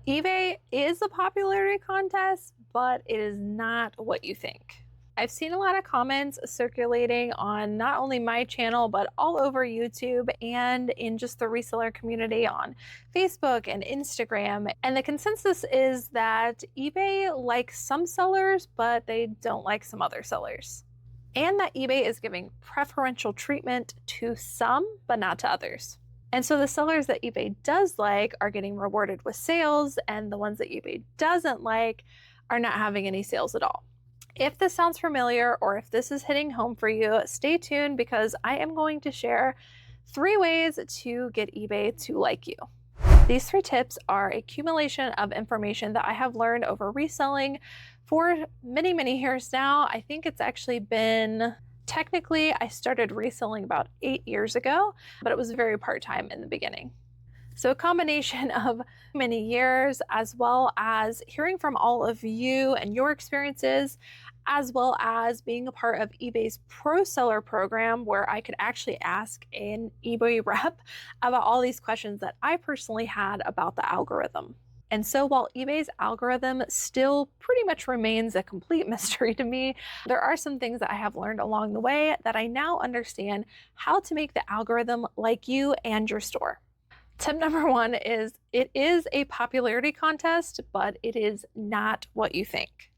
eBay is a popularity contest, but it is not what you think. I've seen a lot of comments circulating on not only my channel, but all over YouTube and in just the reseller community on Facebook and Instagram. And the consensus is that eBay likes some sellers, but they don't like some other sellers. And that eBay is giving preferential treatment to some, but not to others. And so the sellers that eBay does like are getting rewarded with sales, and the ones that eBay doesn't like are not having any sales at all. If this sounds familiar or if this is hitting home for you, stay tuned because I am going to share 3 ways to get eBay to like you. These 3 tips are a accumulation of information that I have learned over reselling for many, many years now. I think it's actually been, technically, I started reselling about 8 years ago, but it was very part-time in the beginning. So a combination of many years, as well as hearing from all of you and your experiences, as well as being a part of eBay's Pro Seller program, where I could actually ask an eBay rep about all these questions that I personally had about the algorithm. And so while eBay's algorithm still pretty much remains a complete mystery to me, there are some things that I have learned along the way that I now understand how to make the algorithm like you and your store. Tip number 1 is it is a popularity contest, but it is not what you think.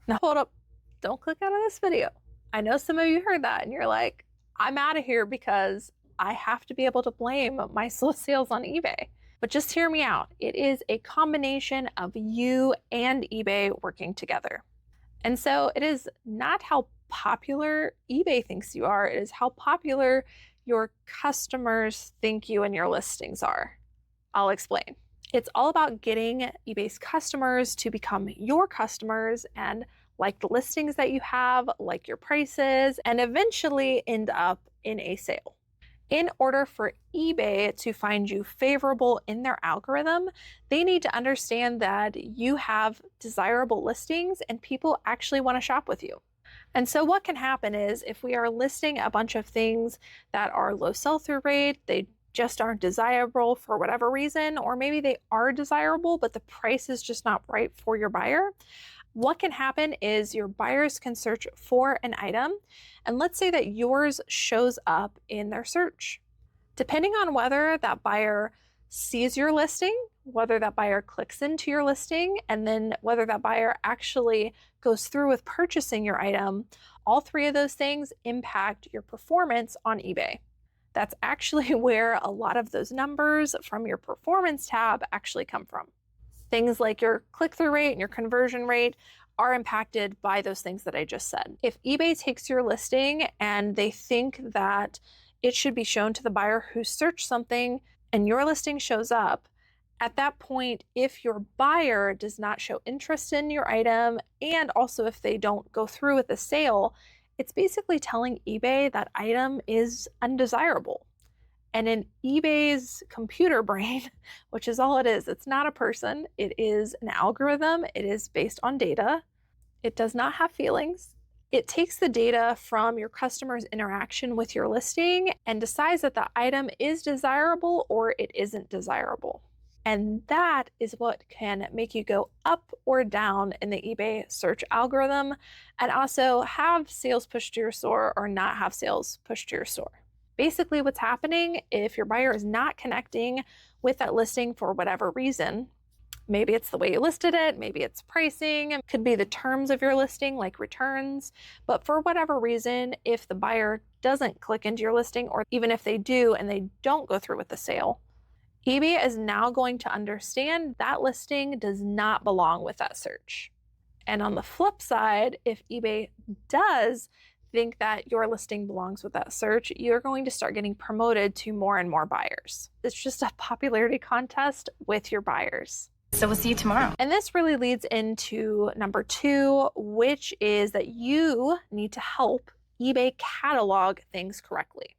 Now hold up, don't click out of this video. I know some of you heard that and you're like, I'm out of here because I have to be able to blame my slow sales on eBay. But just hear me out. It is a combination of you and eBay working together. And so it is not how popular eBay thinks you are, it is how popular your customers think you and your listings are. I'll explain. It's all about getting eBay's customers to become your customers and like the listings that you have, like your prices, and eventually end up in a sale. In order for eBay to find you favorable in their algorithm, they need to understand that you have desirable listings and people actually want to shop with you. And so what can happen is if we are listing a bunch of things that are low sell-through rate, they just aren't desirable for whatever reason, or maybe they are desirable, but the price is just not right for your buyer. What can happen is your buyers can search for an item, and let's say that yours shows up in their search. Depending on whether that buyer sees your listing, whether that buyer clicks into your listing, and then whether that buyer actually goes through with purchasing your item, all 3 of those things impact your performance on eBay. That's actually where a lot of those numbers from your performance tab actually come from. Things like your click-through rate and your conversion rate are impacted by those things that I just said. If eBay takes your listing and they think that it should be shown to the buyer who searched something and your listing shows up, at that point, if your buyer does not show interest in your item, and also if they don't go through with the sale, it's basically telling eBay that item is undesirable. And in eBay's computer brain, which is all it is, it's not a person, it is an algorithm, it is based on data, it does not have feelings. It takes the data from your customer's interaction with your listing and decides that the item is desirable or it isn't desirable. And that is what can make you go up or down in the eBay search algorithm and also have sales pushed to your store or not have sales pushed to your store. Basically, what's happening if your buyer is not connecting with that listing for whatever reason, maybe it's the way you listed it, maybe it's pricing, it could be the terms of your listing like returns, but for whatever reason, if the buyer doesn't click into your listing, or even if they do and they don't go through with the sale, eBay is now going to understand that listing does not belong with that search. And on the flip side, if eBay does think that your listing belongs with that search, you're going to start getting promoted to more and more buyers. It's just a popularity contest with your buyers. So we'll see you tomorrow. And this really leads into number 2, which is that you need to help eBay catalog things correctly.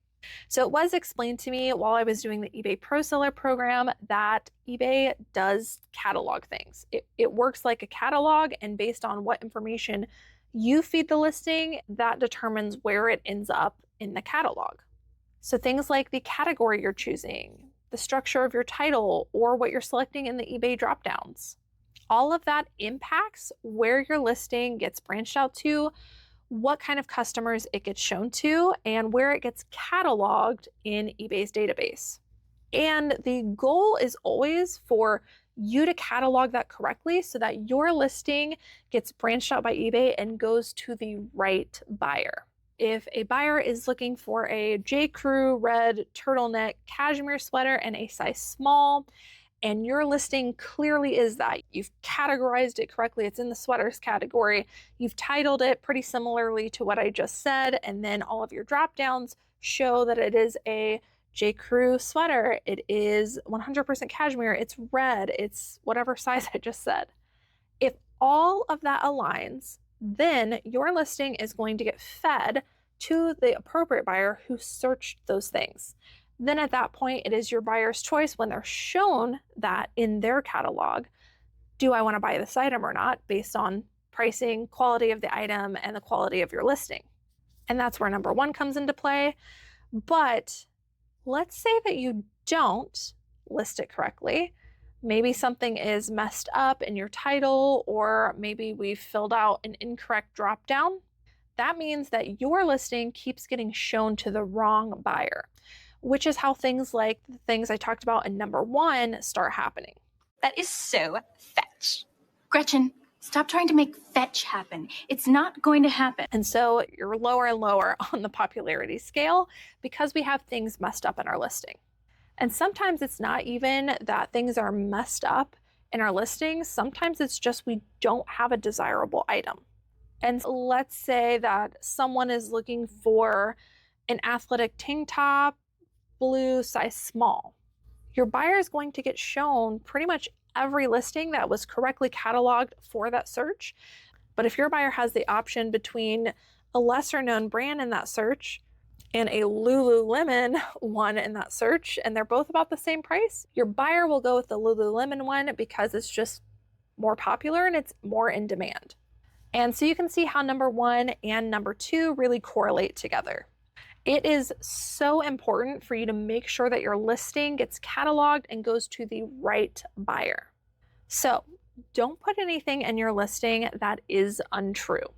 So it was explained to me while I was doing the eBay Pro Seller program that eBay does catalog things. It works like a catalog, and based on what information you feed the listing, that determines where it ends up in the catalog. So things like the category you're choosing, the structure of your title, or what you're selecting in the eBay dropdowns. All of that impacts where your listing gets branched out to, what kind of customers it gets shown to, and where it gets cataloged in eBay's database. And the goal is always for you to catalog that correctly so that your listing gets branched out by eBay and goes to the right buyer. If a buyer is looking for a J. Crew red turtleneck cashmere sweater in a size small, and your listing clearly is that, you've categorized it correctly, it's in the sweaters category, you've titled it pretty similarly to what I just said, and then all of your drop downs show that it is a J. Crew sweater, it is 100% cashmere, it's red, it's whatever size I just said. If all of that aligns, then your listing is going to get fed to the appropriate buyer who searched those things. Then at that point, it is your buyer's choice when they're shown that in their catalog, do I want to buy this item or not, based on pricing, quality of the item, and the quality of your listing. And that's where number one comes into play. But let's say that you don't list it correctly. Maybe something is messed up in your title, or maybe we've filled out an incorrect drop down. That means that your listing keeps getting shown to the wrong buyer, which is how things like the things I talked about in number one start happening. That is so fetch. Gretchen, stop trying to make fetch happen. It's not going to happen. And so you're lower and lower on the popularity scale because we have things messed up in our listing. And sometimes it's not even that things are messed up in our listings. Sometimes it's just we don't have a desirable item. And let's say that someone is looking for an athletic tank top, blue, size small. Your buyer is going to get shown pretty much every listing that was correctly cataloged for that search. But if your buyer has the option between a lesser known brand in that search and a Lululemon one in that search, and they're both about the same price, your buyer will go with the Lululemon one because it's just more popular and it's more in demand. And so you can see how number one and number two really correlate together. It is so important for you to make sure that your listing gets cataloged and goes to the right buyer. So don't put anything in your listing that is untrue.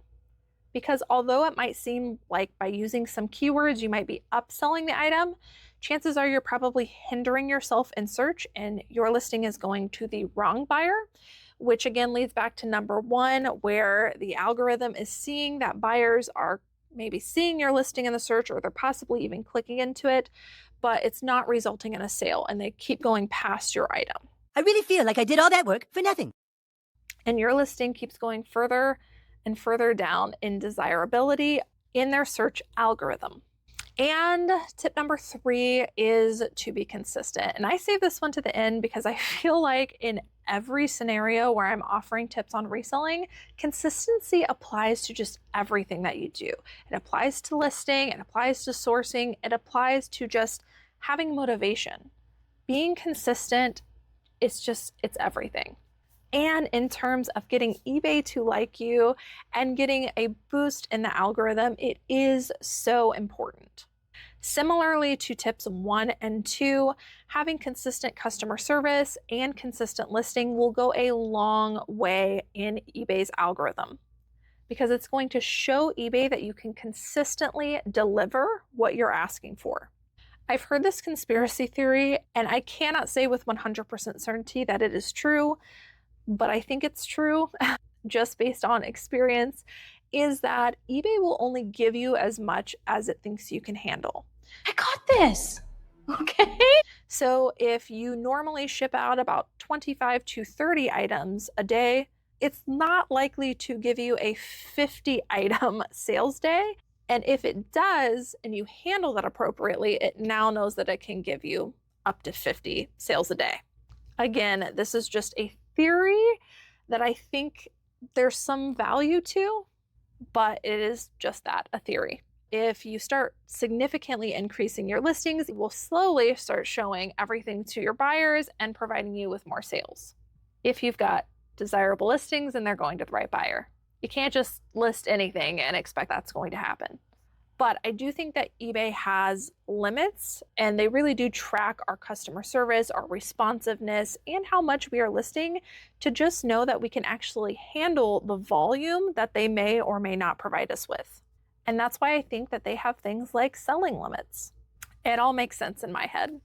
Because although it might seem like by using some keywords you might be upselling the item, chances are you're probably hindering yourself in search and your listing is going to the wrong buyer, which again leads back to number one, where the algorithm is seeing that buyers are maybe seeing your listing in the search, or they're possibly even clicking into it, but it's not resulting in a sale and they keep going past your item. I really feel like I did all that work for nothing. And your listing keeps going further and further down in desirability in their search algorithm. And tip number three is to be consistent. And I save this one to the end because I feel like in every scenario where I'm offering tips on reselling, consistency applies to just everything that you do. It applies to listing, it applies to sourcing, it applies to just having motivation. Being consistent, it's everything. And in terms of getting eBay to like you and getting a boost in the algorithm, it is so important. Similarly to tips 1 and 2, having consistent customer service and consistent listing will go a long way in eBay's algorithm because it's going to show eBay that you can consistently deliver what you're asking for. I've heard this conspiracy theory, and I cannot say with 100% certainty that it is true, but I think it's true just based on experience, is that eBay will only give you as much as it thinks you can handle. I got this. Okay. So if you normally ship out about 25 to 30 items a day, it's not likely to give you a 50 item sales day. And if it does, and you handle that appropriately, it now knows that it can give you up to 50 sales a day. Again, this is just a theory that I think there's some value to, but it is just that, a theory. If you start significantly increasing your listings, it will slowly start showing everything to your buyers and providing you with more sales. If you've got desirable listings and they're going to the right buyer. You can't just list anything and expect that's going to happen. But I do think that eBay has limits, and they really do track our customer service, our responsiveness, and how much we are listing to just know that we can actually handle the volume that they may or may not provide us with. And that's why I think that they have things like selling limits. It all makes sense in my head.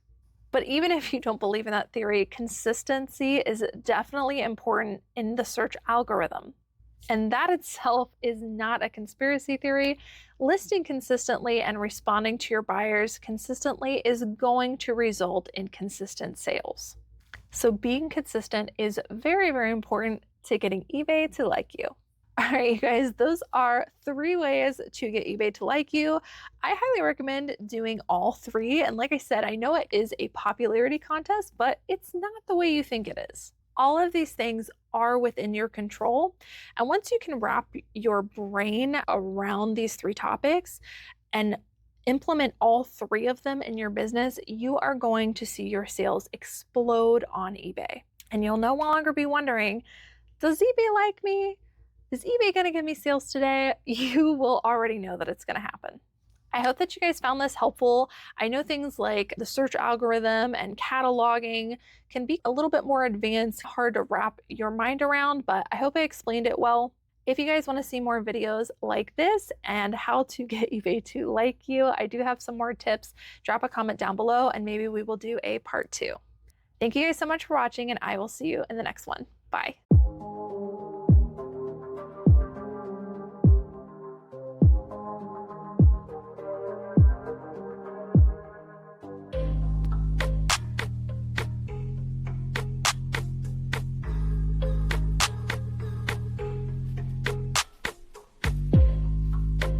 But even if you don't believe in that theory, consistency is definitely important in the search algorithm. And that itself is not a conspiracy theory. Listing consistently and responding to your buyers consistently is going to result in consistent sales. So being consistent is very, very important to getting eBay to like you. All right, you guys, those are 3 ways to get eBay to like you. I highly recommend doing all 3. And like I said, I know it is a popularity contest, but it's not the way you think it is. All of these things are within your control. And once you can wrap your brain around these 3 topics and implement all 3 of them in your business, you are going to see your sales explode on eBay. And you'll no longer be wondering, does eBay like me? Is eBay going to give me sales today? You will already know that it's going to happen. I hope that you guys found this helpful. I know things like the search algorithm and cataloging can be a little bit more advanced, hard to wrap your mind around, but I hope I explained it well. If you guys want to see more videos like this and how to get eBay to like you, I do have some more tips. Drop a comment down below and maybe we will do a part 2. Thank you guys so much for watching, and I will see you in the next one. Bye.